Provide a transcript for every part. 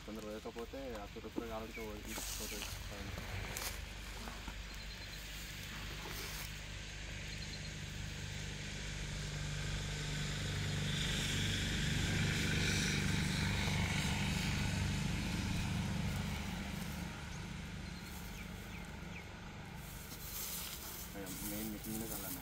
కొందరు లేకపోతే ఆ తురుపులు కాలంతో తీసుకుపోతుంది. మెయిన్ మిషన్ కలన్నా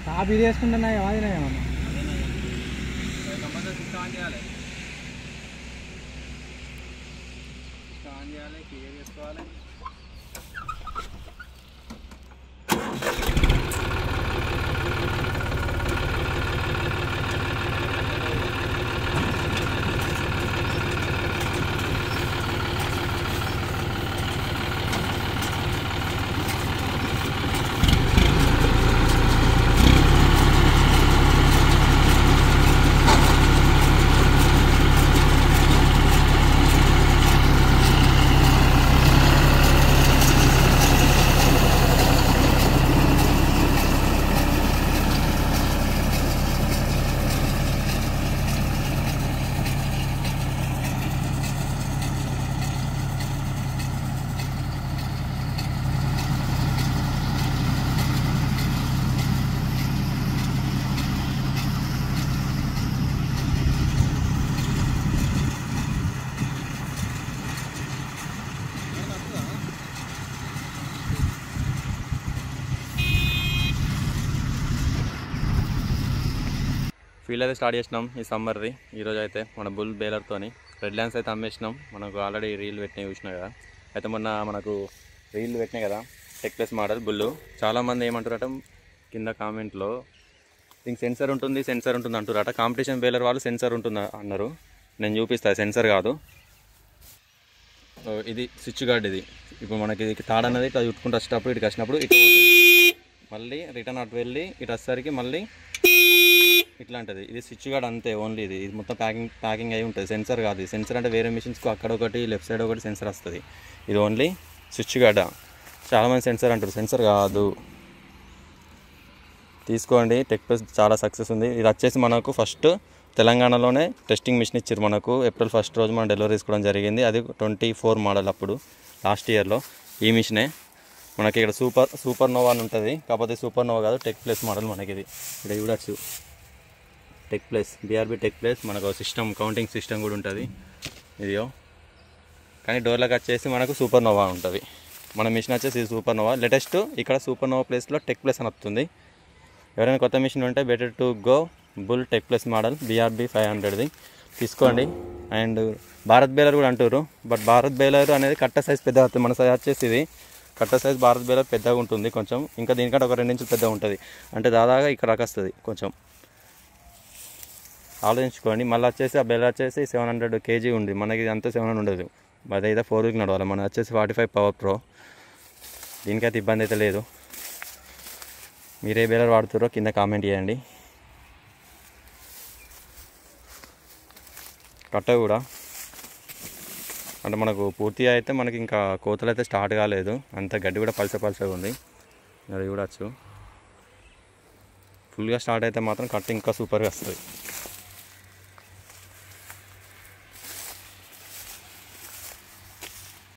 కాపీ చేసుకుంటున్నా ఏమన్నా ఆన్ చేయాలి, క్లియర్ చేసుకోవాలి. ఫీల్డ్ అయితే స్టార్ట్ చేసినాం ఈ సమ్మర్ది. ఈరోజు అయితే మన బుల్ బేలర్తోని రెడ్ ల్యాండ్స్ అయితే అమ్మేసినాం. మనకు ఆల్రెడీ రీల్ పెట్టినవి చూసినాయి కదా. అయితే మొన్న మనకు రీల్ పెట్టినాయి కదా టెక్ ప్లస్ మోడల్ బుల్లు. చాలామంది ఏమంటారట కింద కామెంట్లో దీనికి సెన్సర్ ఉంటుంది అంటారట. కాంపిటీషన్ బేలర్ వాళ్ళు సెన్సర్ ఉంటుంది అన్నారు. నేను చూపిస్తాను, సెన్సర్ కాదు ఇది స్విచ్ గార్డ్. ఇది ఇప్పుడు మనకి తాడు అన్నది ఇట్లా చుట్టుకుంటూ వచ్చేటప్పుడు ఇటు వచ్చినప్పుడు ఇటు మళ్ళీ రిటర్న్ అటు వెళ్ళి ఇటు వచ్చేసరికి మళ్ళీ ఇట్లా ఉంటుంది. ఇది స్విచ్ గార్డ్ అంతే, ఓన్లీ ఇది మొత్తం ప్యాకింగ్ అయి ఉంటుంది. సెన్సర్ కాదు. ఇది సెన్సర్ అంటే వేరే మిషన్స్కు అక్కడ ఒకటి లెఫ్ట్ సైడ్ ఒకటి సెన్సర్ వస్తుంది. ఇది ఓన్లీ స్విచ్ గార్డ్. చాలామంది సెన్సర్ అంటారు, సెన్సర్ కాదు. తీసుకోండి, టెక్ ప్లస్ చాలా సక్సెస్ ఉంది. ఇది వచ్చేసి మనకు ఫస్ట్ తెలంగాణలోనే టెస్టింగ్ మిషన్ ఇచ్చారు మనకు. ఏప్రిల్ 1 రోజు మనం డెలివరీ తీసుకోవడం జరిగింది. అది 24 మోడల్ అప్పుడు లాస్ట్ ఇయర్లో. ఈ మిషనే మనకి ఇక్కడ సూపర్ నోవా అని ఉంటుంది. కాకపోతే సూపర్ నోవా కాదు, టెక్ ప్లస్ మోడల్ మనకి. ఇది ఇక్కడ చూడచ్చు tech plus, BRB tech plus. మనకు సిస్టమ్ కౌంటింగ్ సిస్టమ్ కూడా ఉంటుంది ఇదియో. కానీ డోర్లకు వచ్చేసి మనకు సూపర్ నోవా ఉంటుంది. మన మిషన్ వచ్చేసి సూపర్ నోవా లేటెస్ట్. ఇక్కడ సూపర్ నోవా ప్లేస్లో టెక్ ప్లస్ అని వస్తుంది. ఎవరైనా కొత్త మిషన్ ఉంటే బెటర్ టు గో బుల్ టెక్ ప్లస్ మోడల్ బీఆర్బీ 500ది తీసుకోండి. అండ్ భారత్ బేలర్ కూడా అంటారు, బట్ భారత్ బేలర్ అనేది కట్ట సైజ్ పెద్దగా అవుతుంది. మన సైజ్ వచ్చేసి ఇది కట్ట సైజ్ భారత్ బేలర్ పెద్దగా ఉంటుంది కొంచెం. ఇంకా దీనికంటే ఒక 2 ఇంచులు పెద్దగా ఉంటుంది. అంటే దాదాగా ఇక్కడ వస్తుంది కొంచెం. ఆలోచించుకోండి. మళ్ళీ వచ్చేసి ఆ బేలర్ వచ్చేసి 700 kg ఉంది. మనకి అంతా 700 ఉండదు. అదైతే 4 వీక్ నడవాలి. మన వచ్చేసి 45 పవర్ ప్రో. దీనికైతే ఇబ్బంది అయితే లేదు. మీరే బేలర్ వాడుతారో కింద కామెంట్ చేయండి. కట్ట కూడా అంటే మనకు పూర్తిగా అయితే మనకి ఇంకా కోతలు అయితే స్టార్ట్ కాలేదు. అంత గడ్డి కూడా పలసగా ఉంది. అది చూడవచ్చు. ఫుల్గా స్టార్ట్ అయితే మాత్రం కట్ ఇంకా సూపర్గా వస్తుంది.